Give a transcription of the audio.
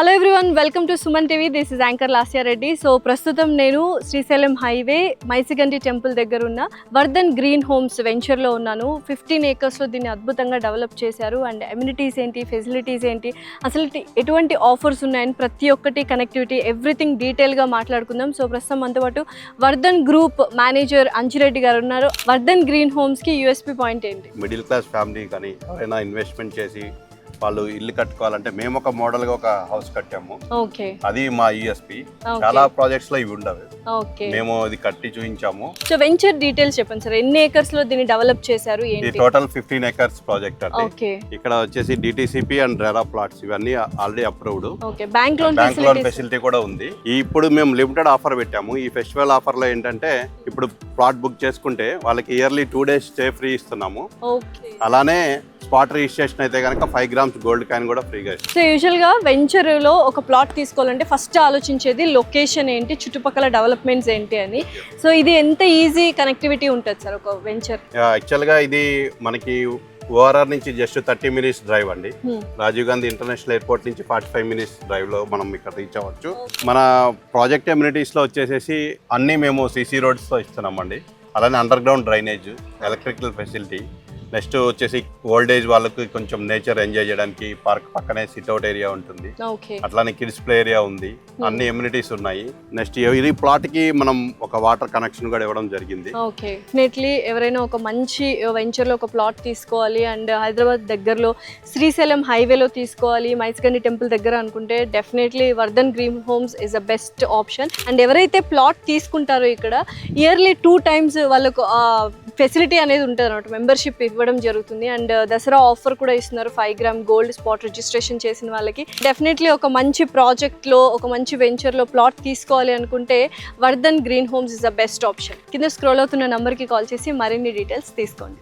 Hello everyone, welcome to Suman TV. This is anchor Lasya Reddy. So ప్రస్తుతం నేను Srisailam highway Maisigandi temple దగ్గర ఉన్న వర్ధన్ గ్రీన్ హోమ్స్ వెంచర్లో ఉన్నాను. 15 ఏకర్స్లో దీన్ని అద్భుతంగా డెవలప్ చేశారు. అండ్ అమ్యూనిటీస్ ఏంటి, ఫెసిలిటీస్ ఏంటి, అసలు ఎటువంటి ఆఫర్స్ ఉన్నాయని ప్రతి ఒక్కటి, కనెక్టివిటీ, ఎవ్రీథింగ్ డీటెయిల్గా మాట్లాడుకుందాం. సో ప్రస్తుతం మనతో పాటు వర్ధన్ గ్రూప్ మేనేజర్ అంజిరెడ్డి గారు ఉన్నారు. వర్ధన్ గ్రీన్ హోమ్స్కి యూఎస్పీ పాయింట్ ఏంటి? మిడిల్ క్లాస్ ఫ్యామిలీ కానీ ఎవరైనా ఇన్వెస్ట్మెంట్ చేసి వాళ్ళు ఇల్లు కట్టుకోవాలంటే మేము ఒక మోడల్ గా ఒక హౌస్ కట్టాము. ఓకే, అది మా యూఎస్పీ. చాలా ప్రాజెక్ట్స్ లో ఇవి ఉండవు. ఓకే, మేము ఇది కట్టి చూపించాము. సో వెంచర్ డీటెయిల్స్ చెప్పండి సార్. ఎన్ని ఏకర్స్ లో దీన్ని డెవలప్ చేశారు? ఇది టోటల్ 15 ఏకర్స్ ప్రాజెక్ట్ అండి. ఓకే, ఇక్కడ వచ్చేసి డిటిసిపి అండ్ రెరా ప్లాట్స్ ఇవన్నీ already approved. Okay, bank loan facility కూడా ఉంది. ఇప్పుడు మేము లిమిటెడ్ ఆఫర్ పెట్టాము. ఈ ఫెస్టివల్ ఆఫర్ లో ఏంటంటే ఇప్పుడు ప్లాట్ బుక్ చేసుకుంటే వాళ్ళకి ఇయర్లీ 2 days స్టే ఫ్రీ ఇస్తున్నాము. ఓకే, అలానే స్పాట్ రిజిస్ట్రేషన్ అయితే కనుక 5 grams గోల్డ్ కాయిన్ కూడా ఫ్రీగా ఇస్తాం. సో యూజువల్ గా వెంచర్ లో ఒక ప్లాట్ తీసుకోవాలంటే ఫస్ట్ ఆలోచించేది లొకేషన్ ఏంటి, చుట్టుపక్కల డెవలప్మెంట్స్ ఏంటి అని. సో ఇది ఎంత ఈజీ కనెక్టివిటీ ఉంటుంది సార్ ఒక వెంచర్? యాక్చువల్ గా ఇది మనకి ఓఆర్ఆర్ నుంచి జస్ట్ 30 minutes డ్రైవ్ అండి. రాజీవ్ గాంధీ ఇంటర్నేషనల్ ఎయిర్పోర్ట్ నుంచి 45 minutes డ్రైవ్ లో మనం ఇక్కడ రీచ్ అవ్వచ్చు. మన ప్రాజెక్ట్ అమ్యూనిటీస్ లో వచ్చేసేసి అన్ని మేము సిసి రోడ్స్ తో ఇస్తున్నామండి. అలానే under ground drainage, electrical facility. Next వచ్చేసి ఓల్డ్ ఏజ్ వాళ్ళకి కొంచెం నేచర్ ఎంజాయ్ చేయడానికి పార్క్ పక్కనే సిట్అవుట్ ఏరియా ఉంటుంది. అట్లానే కిడ్స్ ప్లే ఏరియా ఉంది. అన్ని ఎమ్యూనిటీస్ ఉన్నాయి. నెక్స్ట్ ఇది ప్లాట్ కి మనం ఒక వాటర్ కనెక్షన్ కూడా ఇవ్వడం జరిగింది. ఓకే, డెఫినెట్లీ ఎవరైనా ఒక మంచి వెంచర్ లో ఒక ప్లాట్ తీసుకోవాలి అండ్ హైదరాబాద్ దగ్గరలో శ్రీశైలం హైవేలో తీసుకోవాలి, మైసిగండి టెంపుల్ దగ్గర అనుకుంటే definitely Vardhan green homes is the best option. And ఎవరైతే ప్లాట్ తీసుకుంటారో ఇక్కడ ఇయర్లీ 2 times వాళ్ళకు ఫెసిలిటీ అనేది ఉంటుంది అనమాట, మెంబర్షిప్ ఇవ్వడం జరుగుతుంది. అండ్ దసరా ఆఫర్ కూడా ఇస్తున్నారు. 5 gram గోల్డ్ స్పాట్ రిజిస్ట్రేషన్ చేసిన వాళ్ళకి. డెఫినెట్లీ ఒక మంచి ప్రాజెక్ట్లో, ఒక మంచి వెంచర్లో ప్లాట్ తీసుకోవాలి అనుకుంటే Vardhan green homes is the best option. కింద స్క్రోల్ అవుతున్న నంబర్కి కాల్ చేసి మరిన్ని డీటెయిల్స్ తీసుకోండి.